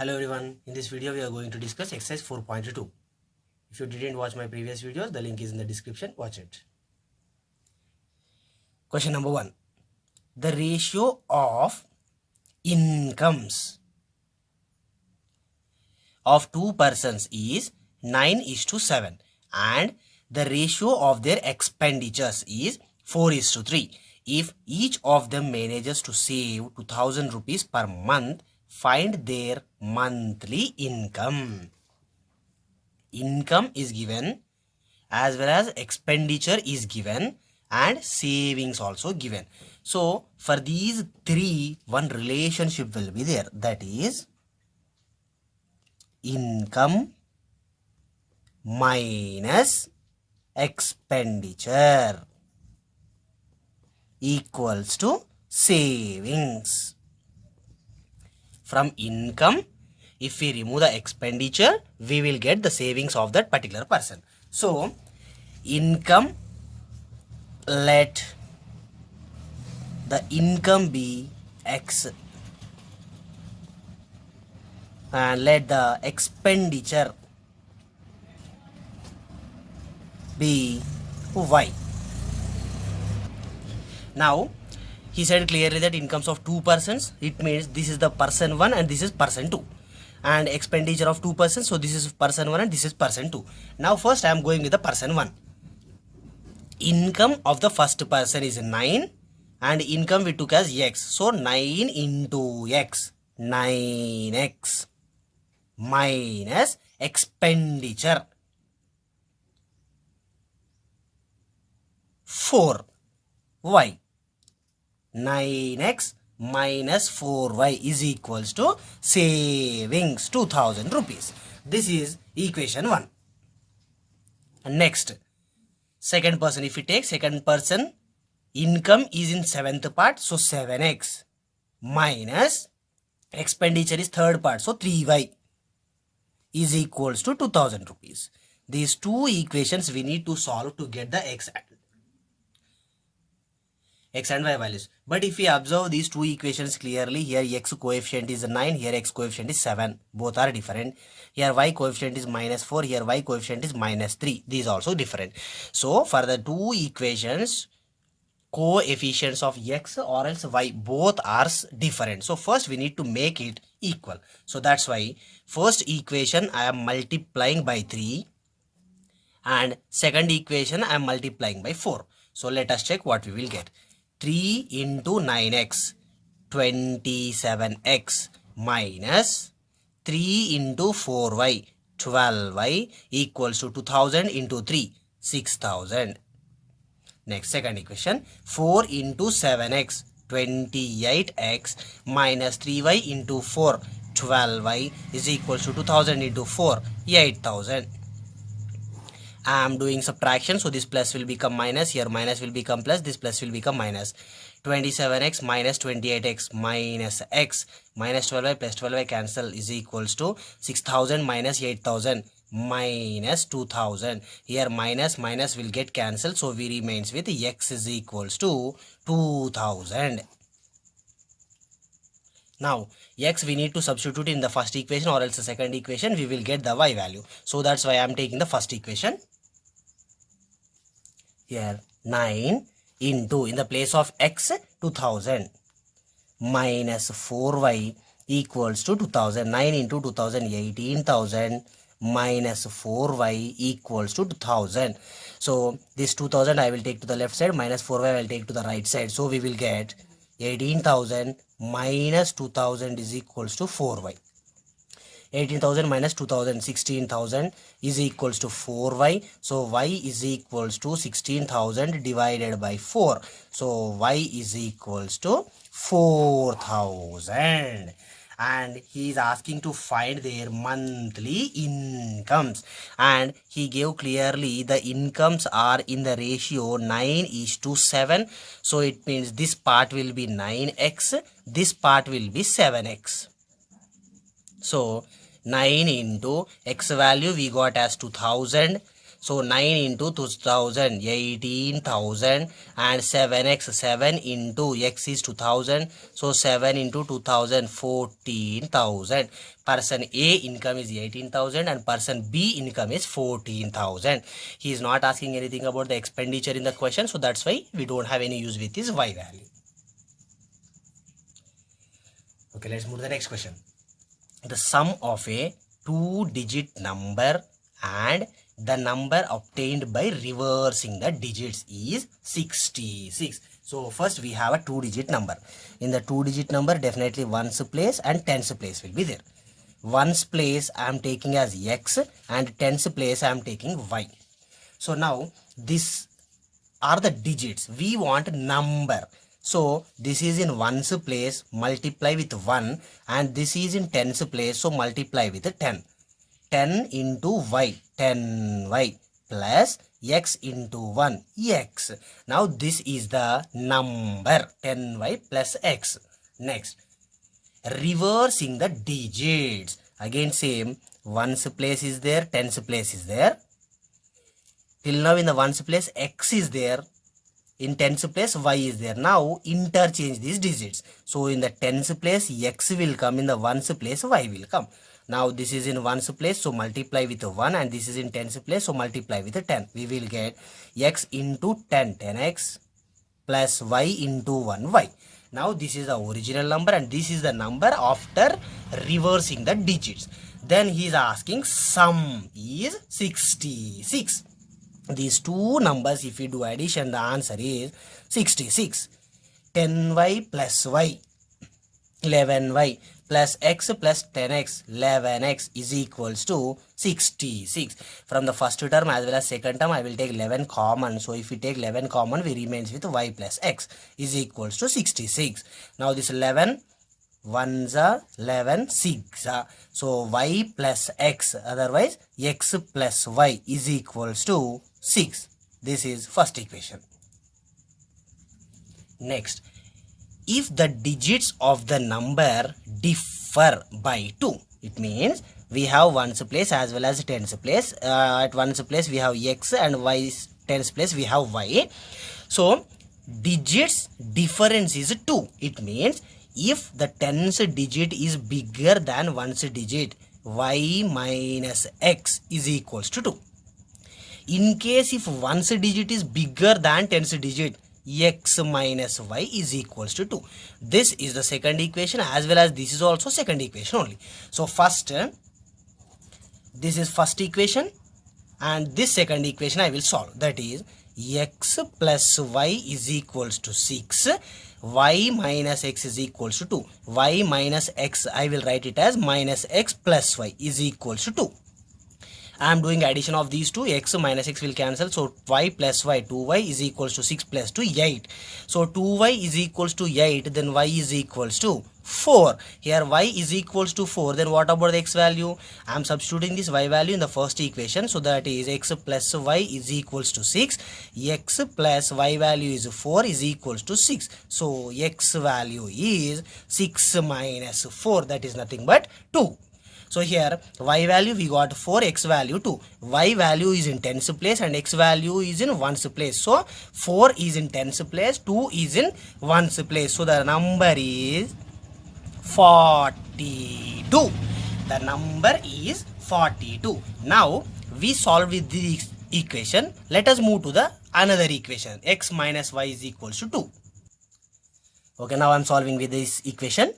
Hello everyone, in this video we are going to discuss exercise 4.2. If you didn't watch my previous videos, the link is in the description, watch it. Question number 1. The ratio of incomes of two persons is 9:7 and the ratio of their expenditures is 4:3. If each of them manages to save 2000 rupees per month, find their monthly income. Income is given as well as expenditure is given and savings also given. So for these three, one relationship will be there, that is income minus expenditure equals to savings. From income, if we remove the expenditure, we will get the savings of that particular person. So income, let the income be X and let the expenditure be Y. Now he said clearly that incomes of two persons, it means this is the person 1 and this is person 2, and expenditure of two persons, so this is person 1 and this is person 2. Now first I am going with the person 1. Income of the first person is 9 and income we took as X, so 9 into X, 9X minus expenditure 4Y. 9x minus 4y is equals to savings 2000 rupees. This is equation 1. And next, second person, if we take second person, income is in seventh part, so 7x minus expenditure is third part, so 3y is equals to 2000 rupees. These two equations we need to solve to get the x and y values. But if we observe these two equations clearly, here x coefficient is 9, here x coefficient is 7. Both are different. Here y coefficient is -4, here y coefficient is -3. These also different. So for the two equations, coefficients of x or else y both are different. So first we need to make it equal. So that's why first equation I am multiplying by 3 and second equation I am multiplying by 4. So let us check what we will get. 3 into 9x, 27x minus 3 into 4y, 12y equals to 2000 into 3, 6000. Next, second equation, 4 into 7x, 28x minus 3y into 4, 12y is equals to 2000 into 4, 8000. I am doing subtraction, so this plus will become minus, here minus will become plus, this plus will become minus. 27x minus 28x minus x minus 12y plus 12y cancel is equals to 6000 minus 8000 minus 2000. Here minus will get cancelled, so we remains with x is equals to 2000. Now x we need to substitute in the first equation or else the second equation, we will get the y value. So that's why I am taking the first equation. Here 9 into, in the place of x, 2000 minus 4y equals to 2000. 9 into 2000, 18,000 minus 4y equals to 2000. So this 2000 I will take to the left side, minus 4y I will take to the right side. So we will get 18,000 minus 2000 is equals to 4y. 18,000 minus 2000, 16,000 is equals to 4y. So y is equals to 16,000 divided by 4. So y is equals to 4,000. And he is asking to find their monthly incomes. And he gave clearly the incomes are in the ratio 9:7. So it means this part will be 9x, this part will be 7x. So 9 into x value we got as 2000. So 9 into 2000, 18,000, and 7x, 7 into x is 2000. So 7 into 2000, 14,000. Person A income is 18,000 and person B income is 14,000. He is not asking anything about the expenditure in the question. So that's why we don't have any use with his y value. Okay, let's move to the next question. The sum of a 2-digit number and the number obtained by reversing the digits is 66. So first we have a 2-digit number. In the 2-digit number, definitely ones place and tens place will be there. Ones place I am taking as x and tens place I am taking y. So now these are the digits. We want number. So this is in ones place, multiply with 1, and this is in tens place, so multiply with 10. 10 into y, 10y, plus x into 1, x. Now this is the number, 10y plus x. Next, reversing the digits. Again same, ones place is there, tens place is there. Till now in the ones place x is there, in tens place y is there. Now interchange these digits. So in the tens place x will come, in the ones place y will come. Now this is in ones place, so multiply with 1, and this is in tens place, so multiply with 10. We will get x into 10, 10x, plus y into 1y. Now this is the original number and this is the number after reversing the digits. Then he is asking sum is 66. These two numbers, if we do addition, the answer is 66. 10y plus y, 11y, plus x plus 10x, 11x is equals to 66. From the first term as well as second term, I will take 11 common. So if we take 11 common, we remains with y plus x is equals to 66. Now this 11 1s are 11 6. So y plus x, otherwise x plus y is equals to 6. This is first equation. Next, if the digits of the number differ by 2, it means we have ones place as well as tens place. At ones place we have x and y, tens place we have y. So digits difference is 2. It means if the tens digit is bigger than ones digit, y minus x is equals to 2. In case if ones digit is bigger than tens digit, x minus y is equals to 2. This is the second equation as well as this is also second equation only. So first, this is first equation and this second equation I will solve. That is x plus y is equals to 6. Y minus x is equals to 2. Y minus x, I will write it as minus x plus y is equals to 2. I am doing addition of these two, x minus x will cancel. So y plus y, 2y is equals to 6 plus 2, 8. So 2y is equals to 8, then y is equals to 4. Here y is equals to 4, then what about the x value? I am substituting this y value in the first equation. So that is x plus y is equals to 6. X plus y value is 4 is equals to 6. So x value is 6 minus 4, that is nothing but 2. So here y value we got 4, x value 2. Y value is in tens place and x value is in ones place. So 4 is in tens place, 2 is in ones place. So the number is 42. The number is 42. Now we solve with this equation. Let us move to the another equation. X minus y is equals to 2. Okay, now I am solving with this equation.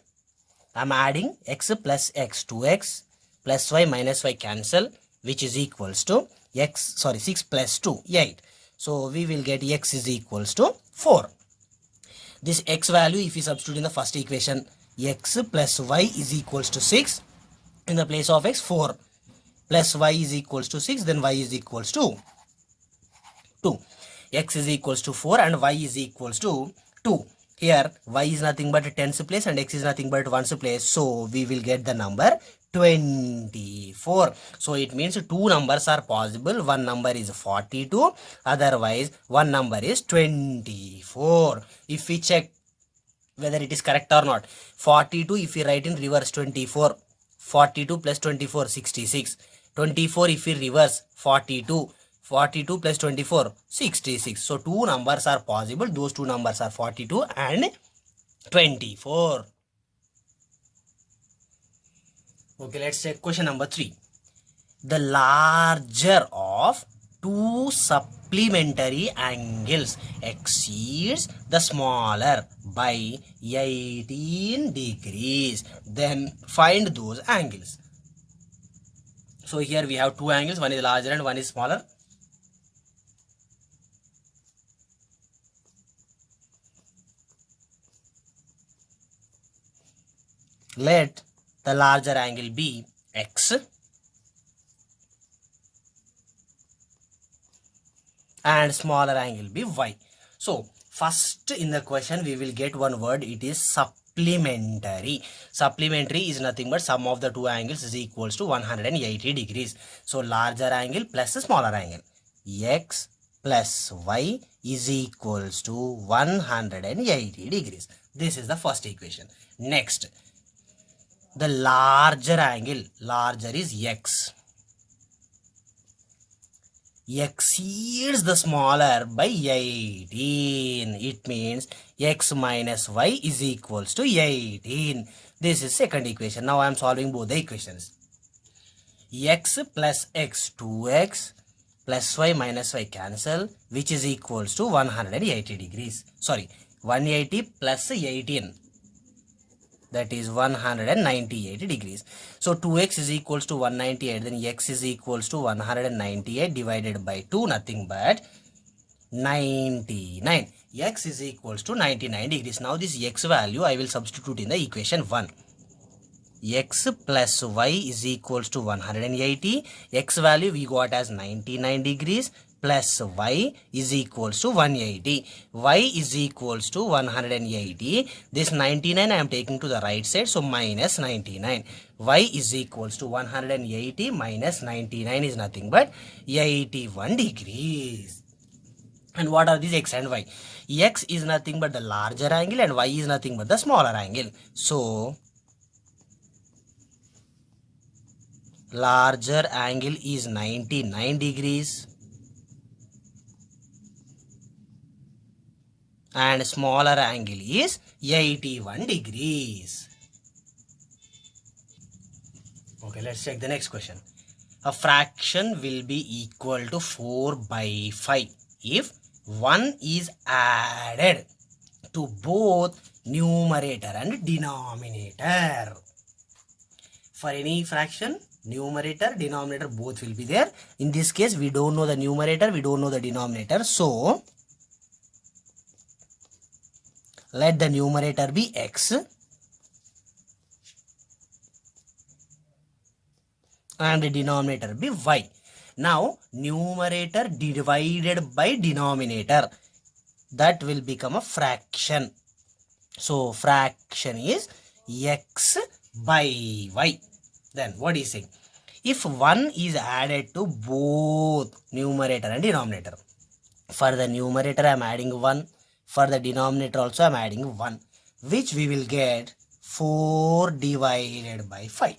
I am adding x plus x, 2x plus y minus y cancel, which is equals to 6 plus 2, 8. So we will get x is equals to 4. This x value, if we substitute in the first equation, x plus y is equals to 6. In the place of x, 4 plus y is equals to 6, then y is equals to 2. X is equals to 4 and y is equals to 2. Here y is nothing but tens place and x is nothing but ones place. So we will get the number 24. So it means two numbers are possible. One number is 42, otherwise one number is 24. If we check whether it is correct or not, 42 if we write in reverse, 24. 42 plus 24, 66. 24 if we reverse, 42. 42 plus 24, 66. So two numbers are possible. Those two numbers are 42 and 24. Okay, let's check question number 3. The larger of two supplementary angles exceeds the smaller by 18 degrees. Then find those angles. So here we have two angles, one is larger and one is smaller. Let the larger angle be x and smaller angle be y. So first in the question we will get one word, it is supplementary. Supplementary is nothing but sum of the two angles is equals to 180 degrees. So larger angle plus smaller angle, x plus y is equals to 180 degrees. This is the first equation. Next, the larger angle, larger is x, exceeds the smaller by 18. It means x minus y is equals to 18. This is second equation. Now I am solving both the equations. X plus x, 2x, plus y minus y cancel, which is equals to 180 degrees. Sorry, 180 plus 18. That is 198 degrees. So 2x is equals to 198. Then x is equals to 198 divided by 2, nothing but 99. X is equals to 99 degrees. Now this x value I will substitute in the equation 1. X plus y is equals to 180. X value we got as 99 degrees plus y is equals to 180. Y is equals to 180. This 99 I am taking to the right side, so minus 99. Y is equals to 180 minus 99 is nothing but 81 degrees. And what are these x and y? X is nothing but the larger angle and y is nothing but the smaller angle. So larger angle is 99 degrees and smaller angle is 81 degrees. Okay, let's check the next question. A fraction will be equal to 4 by 5 if 1 is added to both numerator and denominator. For any fraction, numerator, denominator both will be there. In this case, we don't know the numerator, we don't know the denominator. So let the numerator be x and the denominator be y. Now numerator divided by denominator, that will become a fraction. So fraction is x by y. Then what is saying? If 1 is added to both numerator and denominator, for the numerator I am adding 1, for the denominator also I am adding 1, which we will get 4 divided by 5.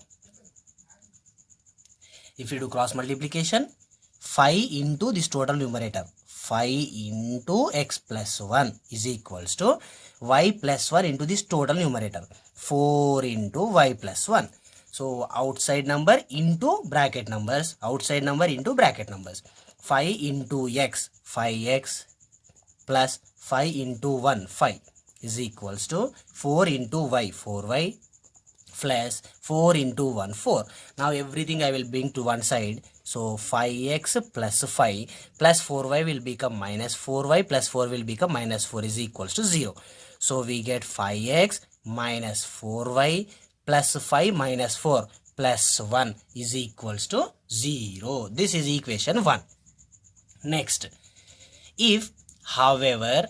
If you do cross multiplication, 5 into this total numerator, 5 into x plus 1 is equals to y plus 1 into this total numerator, 4 into y plus 1. So outside number into bracket numbers, outside number into bracket numbers. 5 into x, 5x plus 5 into 1, 5 is equals to 4 into y, 4y plus 4 into 1, 4. Now everything I will bring to one side. So 5x plus 5 plus 4y will become minus 4y plus 4 will become minus 4 is equals to 0. So we get 5x minus 4y plus 5 minus 4 plus 1 is equals to 0. This is equation 1. Next, if however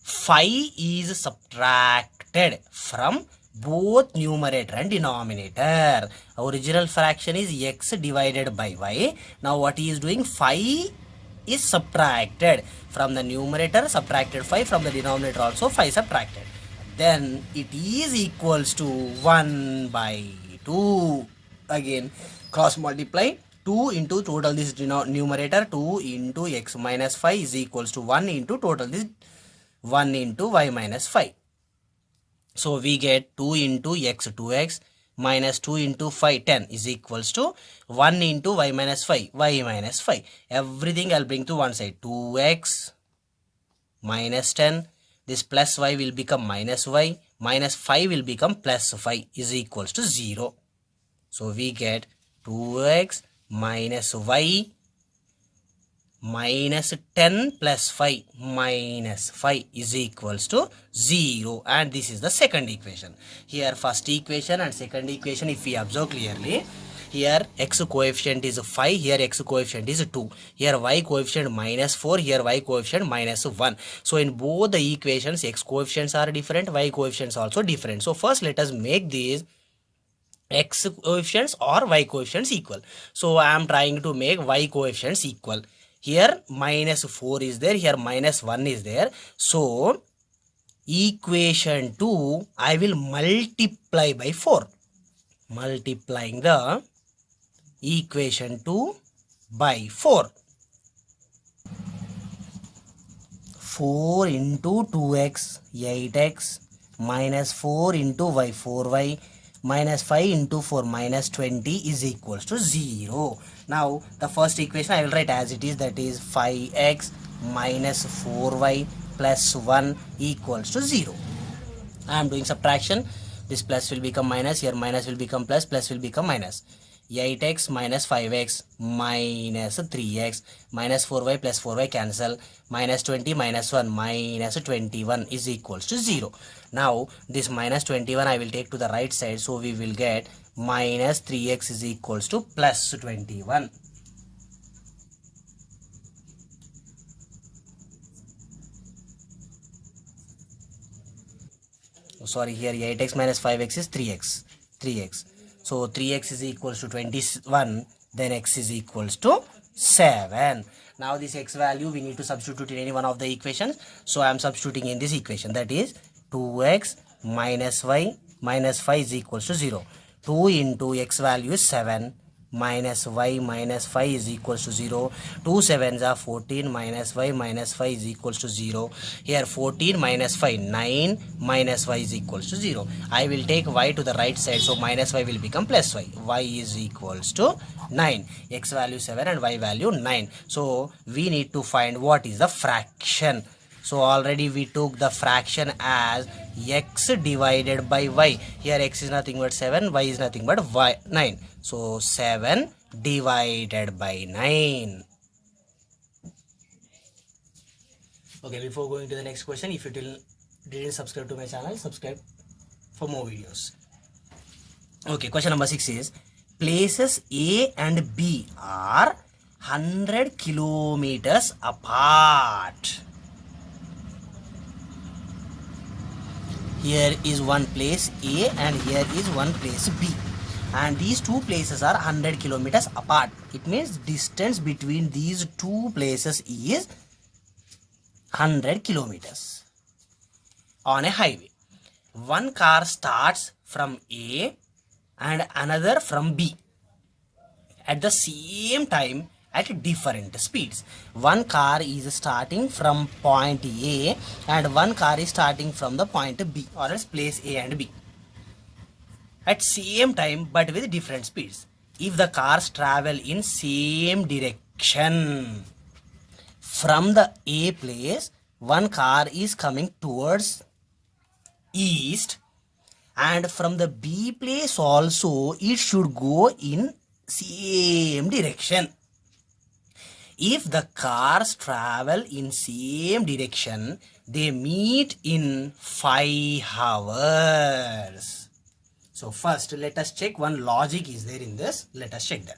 5 is subtracted from both numerator and denominator, original fraction is x divided by y. Now what he is doing, 5 is subtracted from the numerator, subtracted 5 from the denominator also 5 subtracted. Then it is equals to 1 by 2. Again cross multiply, 2 into total this numerator 2 into x minus 5 is equals to 1 into total this 1 into y minus 5. So we get 2 into x 2x minus 2 into 5 10 is equals to 1 into y minus 5 y minus 5. Everything I'll bring to one side. 2x minus 10. This plus y will become minus y. Minus 5 will become plus 5 is equals to 0. So we get 2x minus y minus 10 plus 5 minus 5 is equals to 0, and this is the second equation. Here first equation and second equation, if we observe clearly, here x coefficient is 5, here x coefficient is 2, here y coefficient minus 4, here y coefficient minus 1. So in both the equations x coefficients are different, y coefficients also different. So first let us make these x coefficients or y coefficients equal. So I am trying to make y coefficients equal. Here minus 4 is there, here minus 1 is there. So equation 2 I will multiply by 4. Multiplying the equation 2 by 4. 4 into 2x 8x minus 4 into y 4y minus 5 into 4 minus 20 is equals to 0. Now the first equation I will write as it is, that is 5x minus 4y plus 1 equals to 0. I am doing subtraction. This plus will become minus, here minus will become plus, plus will become minus. 8x minus 5x minus 3x minus 4y plus 4y cancel, minus 20 minus 1 minus 21 is equals to 0. Now this minus 21 I will take to the right side, so we will get minus 3x is equals to plus 21. Oh, sorry, here 8x minus 5x is 3x. So 3x is equals to 21, then x is equals to 7. Now this x value we need to substitute in any one of the equations. So I am substituting in this equation, that is 2x minus y minus 5 is equals to 0. 2 into x value is 7 minus y minus 5 is equals to 0. 2 7s are 14 minus y minus 5 is equals to 0. Here 14 minus 5 9 minus y is equals to 0. I will take y to the right side, so minus y will become plus y. Y is equals to 9. X value 7 and y value 9. So we need to find what is the fraction. So already we took the fraction as x divided by y. Here x is nothing but 7, y is nothing but 9. So 7 divided by 9. Okay, before going to the next question, if you didn't subscribe to my channel, subscribe for more videos. Okay, question number 6 is, places A and B are 100 kilometers apart. Here is one place A and here is one place B, and these two places are 100 kilometers apart. It means distance between these two places is 100 kilometers. On a highway, one car starts from A and another from B at the same time at different speeds. One car is starting from point A and one car is starting from the point B, or else place A and B, at same time but with different speeds. If the cars travel in same direction, from the A place one car is coming towards east, and from the B place also it should go in same direction. If the cars travel in same direction, they meet in 5 hours. So first let us check one logic is there in this. Let us check that.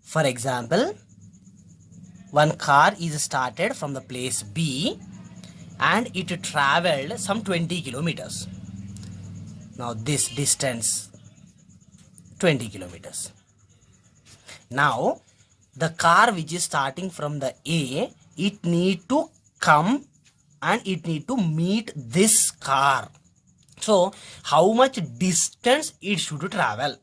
For example, one car is started from the place B and it traveled some 20 kilometers. Now this distance 20 kilometers. Now the car which is starting from the A, it need to come and it need to meet this car. So how much distance it should travel?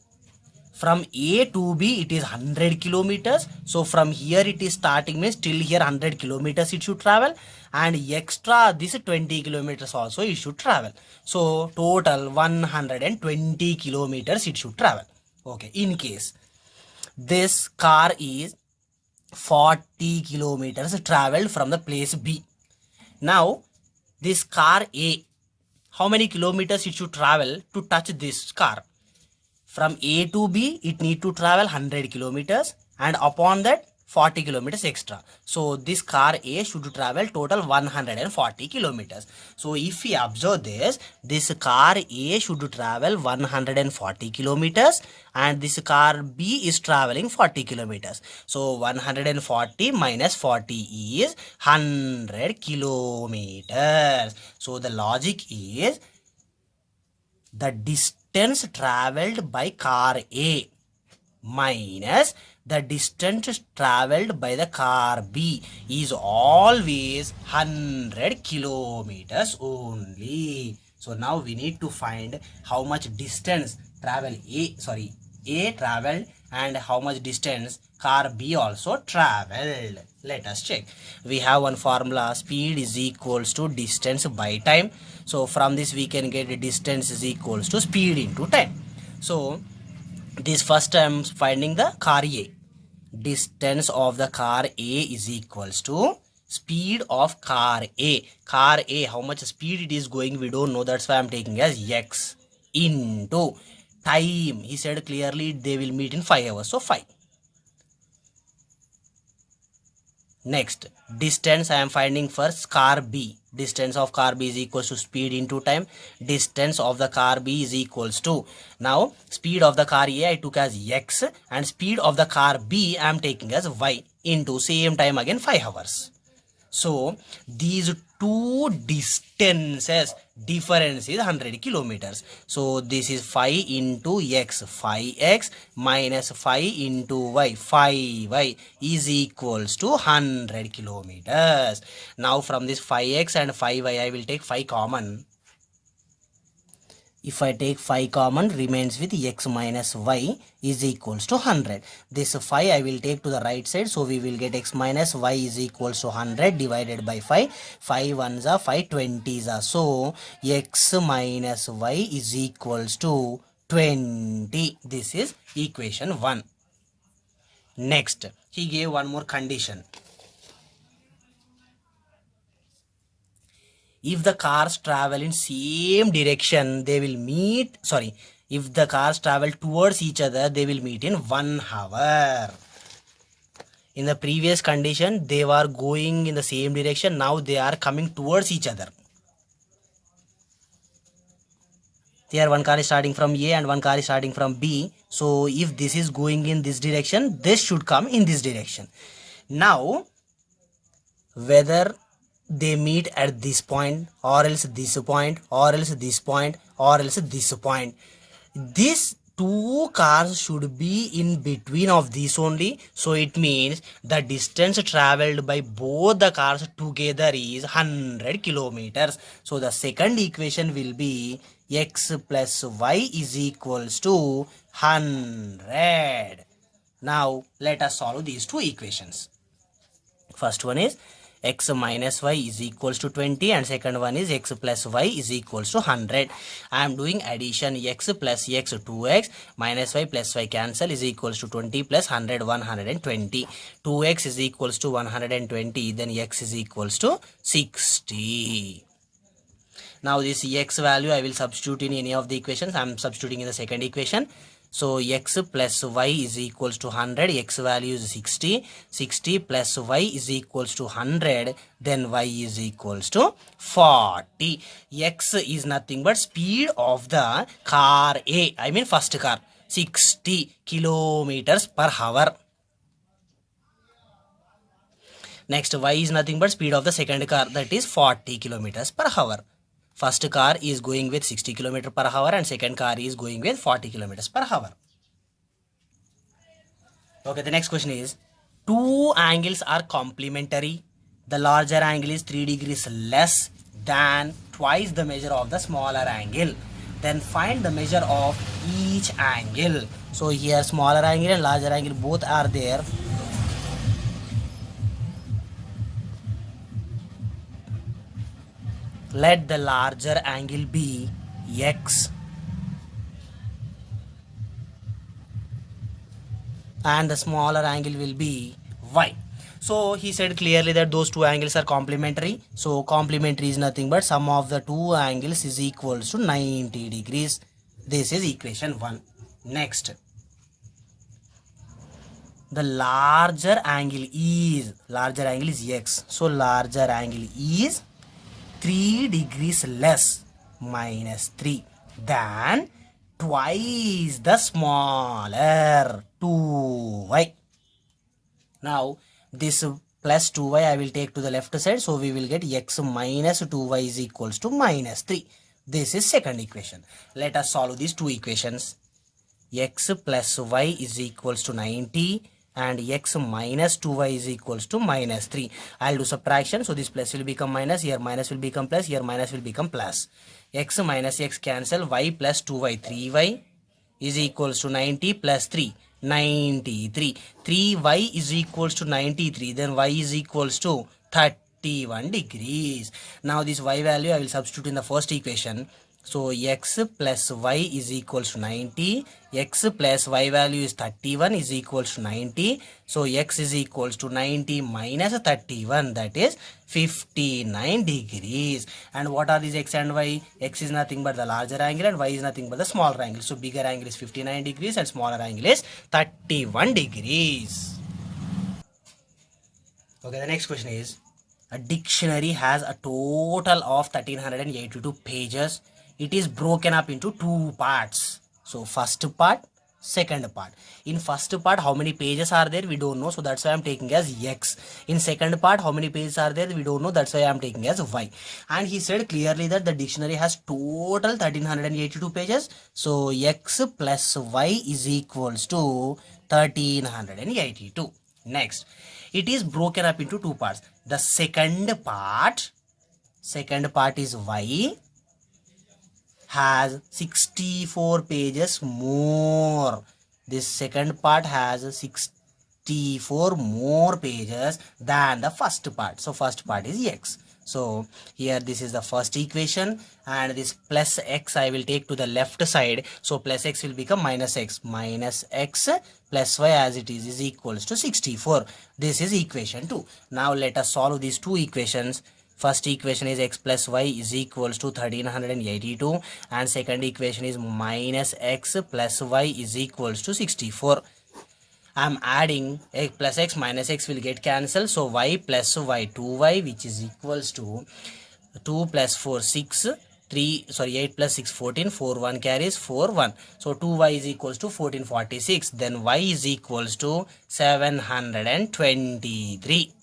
From A to B it is 100 kilometers. So from here it is starting means till here 100 kilometers it should travel, and extra this 20 kilometers also it should travel. So total 120 kilometers it should travel. Okay, in case this car is 40 kilometers traveled from the place B. Now this car A, how many kilometers it should travel to touch this car? From A to B, it need to travel 100 kilometers, and upon that 40 kilometers extra. So this car A should travel total 140 kilometers. So if we observe this car A should travel 140 kilometers and this car B is traveling 40 kilometers. So 140 minus 40 is 100 kilometers. So the logic is the distance traveled by car A minus the distance traveled by the car B is always 100 kilometers only. So now we need to find how much distance A traveled and how much distance car B also traveled. Let us check. We have one formula, speed is equals to distance by time. So from this we can get distance is equals to speed into time. So this first I am finding the car A. Distance of the car A is equals to speed of car A. Car A, how much speed it is going we don't know, that's why I am taking as X into time. He said clearly they will meet in 5 hours, so 5. Next, distance I am finding first car B. Distance of car B is equals to speed into time. Distance of the car B is equals to, now speed of the car A I took as X and speed of the car B I am taking as Y into same time again 5 hours. So these two distances difference is 100 kilometers. So this is 5 into X, 5X minus 5 into Y, 5Y is equals to 100 kilometers. Now from this 5X and 5Y I will take 5 common. If I take 5 common, remains with X minus Y is equals to 100. This 5 I will take to the right side. So we will get X minus Y is equals to 100 divided by 5. 5 ones are 5 20s are. So X minus Y is equals to 20. This is equation 1. Next, he gave one more condition. If the cars travel in same direction, they will meet, if the cars travel towards each other, they will meet in 1 hour. In the previous condition, they were going in the same direction. Now they are coming towards each other. Here one car is starting from A and one car is starting from B. So if this is going in this direction, this should come in this direction. Now, whether they meet at this point or else this point or else this point or else this point, these two cars should be in between of these only. So it means the distance traveled by both the cars together is 100 kilometers. So the second equation will be X plus Y is equals to 100. Now let us solve these two equations. First one is X minus Y is equals to 20 and second one is X plus Y is equals to 100. I am doing addition. X plus X 2X minus Y plus Y cancel is equals to 20 plus 100 120. 2X is equals to 120, then X is equals to 60. Now this X value I will substitute in any of the equations. I am substituting in the second equation. So X plus Y is equals to 100. X value is 60. 60 plus Y is equals to 100. Then Y is equals to 40. X is nothing but speed of the car A. I mean first car. 60 kilometers per hour. Next, Y is nothing but speed of the second car. That is 40 kilometers per hour. First car is going with 60 km per hour and second car is going with 40 km per hour. Okay, the next question is, two angles are complementary. The larger angle is 3 degrees less than twice the measure of the smaller angle. then find the measure of each angle. So here smaller angle and larger angle both are there. Let the larger angle be x and the smaller angle will be y. So he said clearly that those two angles are complementary. So complementary is nothing but sum of the two angles is equals to 90 degrees. This is equation 1. Next, the larger angle is x. So larger angle is 3 degrees less, minus 3, than twice the smaller 2y. Now this plus 2y I will take to the left side, so we will get x minus 2y is equals to minus 3. This is second equation. Let us solve these two equations. X plus y is equals to 90 and x minus 2y is equals to minus 3. I'll do subtraction, so this plus will become minus, here minus will become plus, here minus will become plus. X minus x cancel, y plus 2y, 3y is equals to 90 plus 3, 93. 3y is equals to 93, then y is equals to 31 degrees. Now this y value I will substitute in the first equation. So x plus y is equals to 90, x plus y value is 31 is equals to 90. So x is equals to 90 minus 31, that is 59 degrees. And what are these x and y? X is nothing but the larger angle and y is nothing but the smaller angle. So bigger angle is 59 degrees and smaller angle is 31 degrees. Okay, the next question is, a dictionary has a total of 1382 pages. It is broken up into two parts. So first part, second part. In first part, how many pages are there? We don't know. So that's why I'm taking as x. In second part, how many pages are there? We don't know. That's why I'm taking as y. And he said clearly that the dictionary has total 1382 pages. So x plus y is equals to 1382. Next, it is broken up into two parts. The second part is y, has 64 pages more. This second part has 64 more pages than the first part. So first part is x. So here this is the first equation, and this plus x I will take to the left side. So plus x will become minus x. Minus x plus y as it is equals to 64. This is equation 2. Now let us solve these two equations. First equation is x plus y is equals to 1382 and second equation is minus x plus y is equals to 64. I am adding x plus x minus x will get cancelled. So y plus y 2y which is equals to 2 plus 4 6 8 plus 6 14 4 1 carries 4 1. So 2y is equals to 1446. Then y is equals to 723.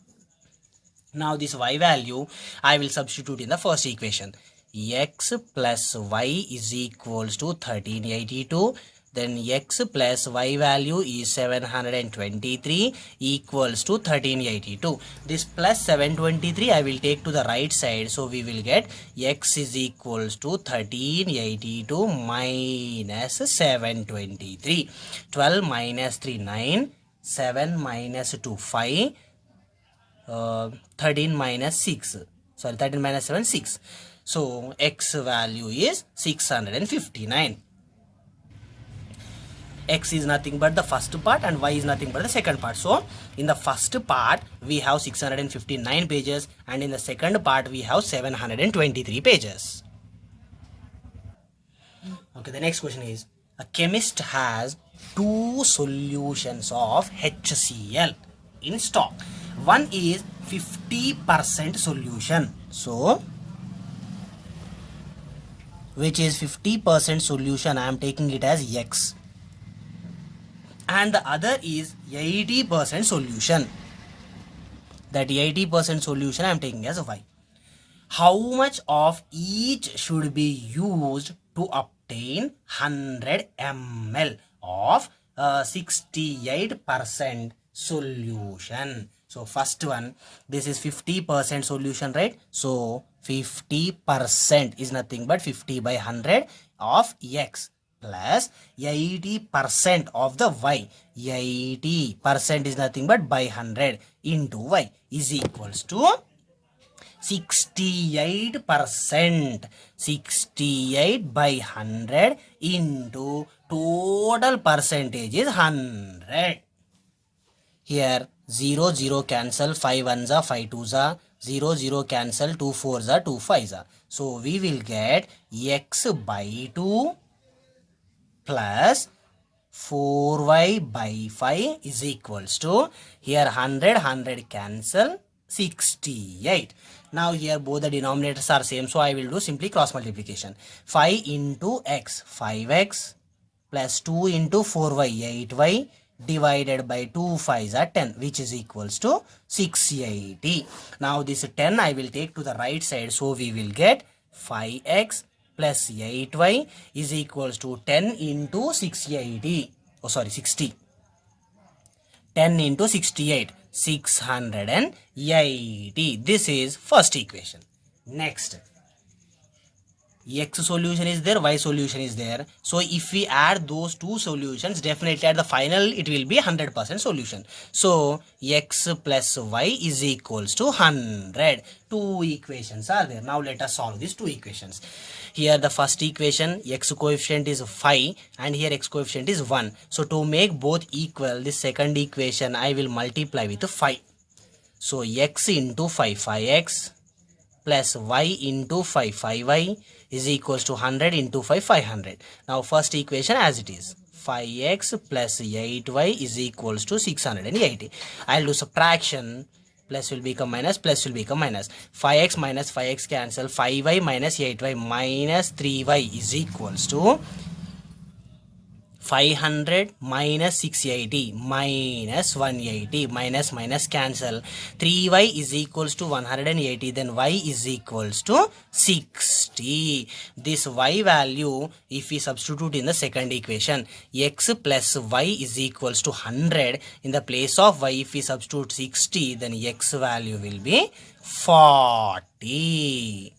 Now this y value I will substitute in the first equation. X plus y is equals to 1382. Then x plus y value is 723 equals to 1382. This plus 723 I will take to the right side. So we will get x is equals to 1382 minus 723. 12 minus 3 9. 7 minus 2 5. 13 minus 6. Sorry, 13 minus 7 6. So x value is 659. X is nothing but the first part and y is nothing but the second part. So in the first part we have 659 pages and in the second part we have 723 pages. Okay, the next question is, a chemist has two solutions of HCl in stock. One is 50% solution. So which is 50% solution, I am taking it as x. And the other is 80% solution. That 80% solution I am taking as y. How much of each should be used to obtain 100 ml of 68% solution? So first one, this is 50% solution, right? So 50% is nothing but 50 by 100 of x plus 80% of the y. 80% is nothing but by 100 into y is equals to 68%. 68 by 100 into total percentage is 100. Here 0 0 cancel, 5 1s are 5 2s are, 0 0 cancel, 2 4s are 2 5s are. So we will get x by 2 plus 4y by 5 is equals to, here 100 cancel, 68. Now here both the denominators are same, so I will do simply cross multiplication. 5 into x, 5x, plus 2 into 4y, 8y, divided by 2 5s are 10, which is equals to 680. Now this 10 I will take to the right side, so we will get 5x plus 8y is equals to 10 into 680. Oh sorry, 60. 10 into 68, 680. This is first equation. Next, x solution is there, y solution is there. So if we add those two solutions, definitely at the final it will be 100% solution. So x plus y is equals to 100. Two equations are there. Now let us solve these two equations. Here the first equation, x coefficient is 5 and here x coefficient is 1. So to make both equal, this second equation I will multiply with 5. So x into 5, 5x, plus y into 5, 5y is equals to 100 into 5, 500. Now first equation as it is. 5x plus 8y is equals to 680. I'll do subtraction. Plus will become minus, plus will become minus. 5x minus 5x cancel. 5y minus 8y minus 3y is equals to 500 minus 680 minus 180, minus minus cancel. 3y is equals to 180, then y is equals to 60. This y value, if we substitute in the second equation, x plus y is equals to 100. In the place of y, if we substitute 60, then x value will be 40.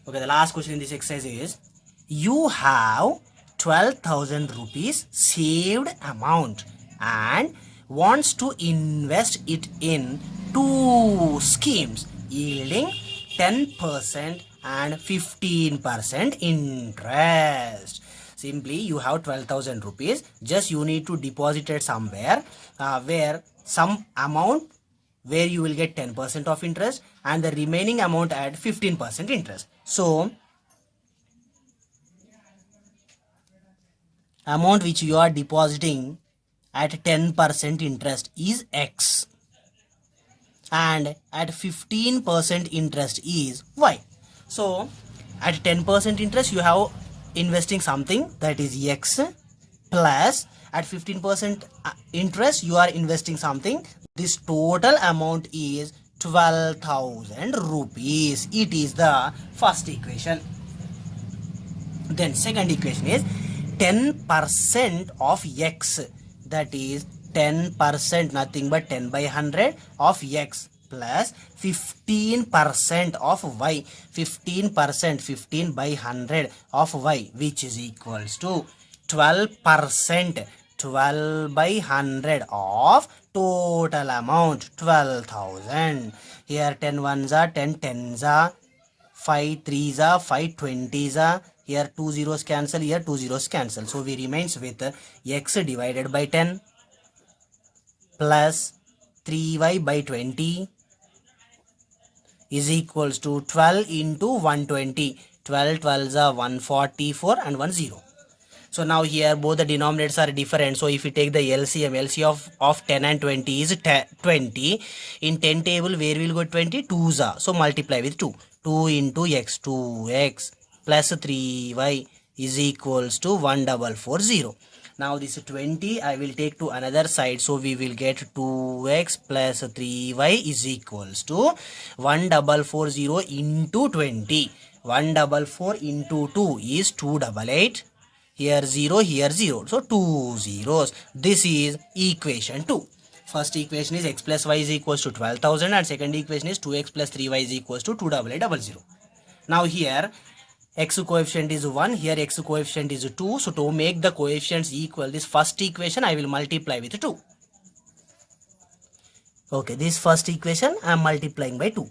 Okay, the last question in this exercise is, you have 12,000 rupees saved amount and wants to invest it in two schemes yielding 10% and 15% interest. Simply you have 12,000 rupees, just you need to deposit it somewhere where some amount where you will get 10% of interest and the remaining amount at 15% interest. So amount which you are depositing at 10% interest is x and at 15% interest is y. So at 10% interest you have investing something, that is x, plus at 15% interest you are investing something. This total amount is 12,000 rupees. It is the first equation. Then second equation is 10% of x, that is 10%, nothing but 10 by 100 of x, plus 15% of y, 15%, 15 by 100 of y, which is equals to 12%, 12 by 100 of total amount 12,000. Here 10 ones are 10 tens are, 5 3s are 5 20s are. Here 2 zeros cancel, here 2 zeros cancel. So we remains with x divided by 10 plus 3y by 20 is equals to 12 into 120. 12 12s are 144 and 1 0. So now here both the denominators are different. So if you take the LCM of 10 and 20 is 20. In 10 table where will go 20? 2s are. So multiply with 2. 2 into x, 2x plus 3y is equals to 1440. Now this 20 I will take to another side. So we will get 2x plus 3y is equals to 1440 into 20. 144 into 2 is 288. Here 0, here 0. So 2 zeros. This is equation 2. First equation is x plus y is equals to 12,000 and second equation is 2x plus 3y is equals to 28800. Now here x coefficient is 1, here x coefficient is 2. So to make the coefficients equal, this first equation I will multiply with 2. Okay, this first equation I am multiplying by 2.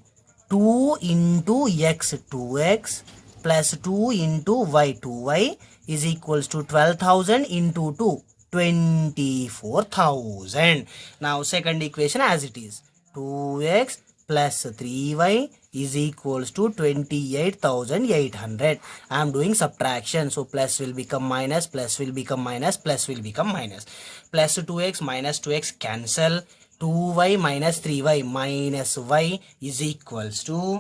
2 into x 2x plus 2 into y 2y is equals to 12,000 into 2 24,000. Now second equation as it is, 2x plus 3y is equals to 28,800. I am doing subtraction, so plus will become minus, plus will become minus, plus will become minus. Plus 2x minus 2x cancel. 2y minus 3y minus y is equals to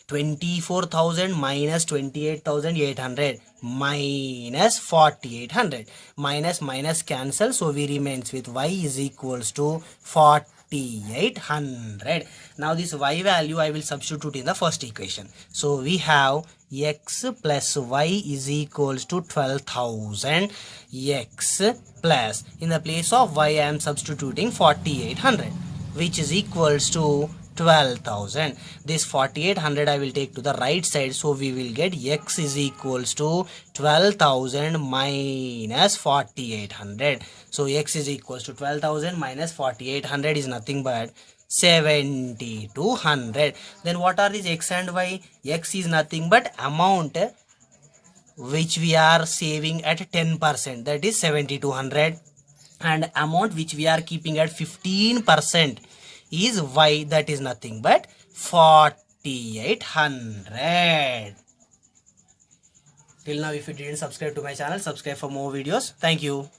24,000 minus 28,800 minus 4,800. Minus minus cancel, so we remains with y is equals to 4,800. Now this y value I will substitute in the first equation. So we have x plus y is equals to 12,000. X plus, in the place of y I am substituting 4,800, which is equals to 12,000. This 4,800 I will take to the right side, so we will get x is equals to 12,000 minus 4,800. So x is equals to 12,000 minus 4,800 is nothing but 7,200. Then what are these x and y? X is nothing but amount which we are saving at 10%, that is 7,200, and amount which we are keeping at 15% is y, that is nothing but 4,800. Till now, if you didn't subscribe to my channel, subscribe for more videos. Thank you.